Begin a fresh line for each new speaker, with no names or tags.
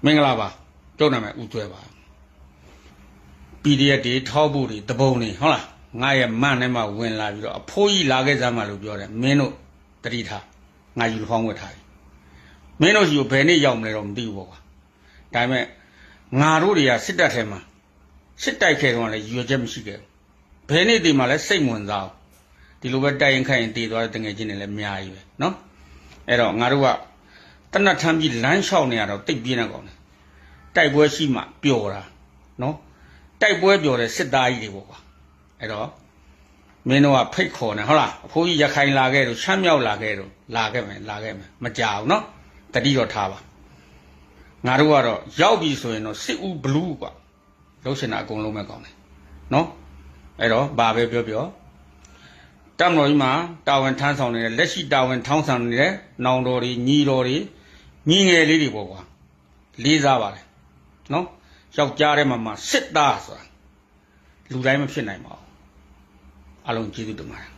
မင်္ဂလာပါကျုပ်နာမည်ဦးကျွဲပါ PDF တွေထောက်ဖို့တွေတပုံတွေဟုတ်လားငါရဲ့မန့်ထဲမှာဝင်လာပြီးတော့အဖိုးကြီးလာခဲ့စမ်းမှလို့ပြောတယ်မင်းတို့တတိထားငါယူဖောင်းဝတ်ထားတယ်မင်းတို့ယူဘယ်နေ့ရောက်မလဲတော့မသိဘူးပေါ့ကွာဒါပေမဲ့ငါတို့တွေကစစ်တပ်ထဲမှာစစ်တိုက်ခဲ့တော့လည်းယူရချက်မရှိခဲ့ဘူးဘယ်နေ့တည်မှလည်းစိတ်ဝင်စားဒီလိုပဲတိုက်ရင်ခိုင်ရင်တည်သွားတဲ့တငယ်ချင်းတွေလည်းအများကြီးပဲနော်အဲ့တော့ငါတို့ကတနတ်ထမ်းပြီးလမ်းလျှောက်နေရတော့တိတ်ပြင်းနေကောင်တယ်တိုက်ပွဲရှိမှပျော်တာနော်တိုက်ပွဲပျော်တဲ့စစ်သားကြီးတွေပေါ့ကွာအဲ့တော့မင်းတို့ကဖိတ်ခေါ်နေဟုတ်လားအဖိုးကြီးရခိုင်လာခဲ့တော့ချမ်းမြောက်လာခဲ့တော့လာခဲ့မယ်မကြောက်နော်တတိတော့ထားပါငါတို့ကတော့ရောက်ပြီဆိုရင်တော့စစ်ဦးဘလူးကွာလှုပ်ရှင်တာအကုန်လုံးပဲကောင်းတယ်နော်အဲ့တော့ဘာပဲပြောတမတော်ကြီးမှာတာဝန်ထမ်းဆောင်နေတဲ့လက်ရှိတာဝန်ထမ်းဆောင်နေတဲ့နောင်တော်တွေညီတော်တွေညီငယ်လေးတွေပေါ့ကွာလေးစားပါလေနော်ယောက်ျားထဲမှာစစ်သားဆိုတာလူတိုင်းမဖြစ်နိုင်ပါဘူးအလုံးကျေးဇူးတင်ပါတယ်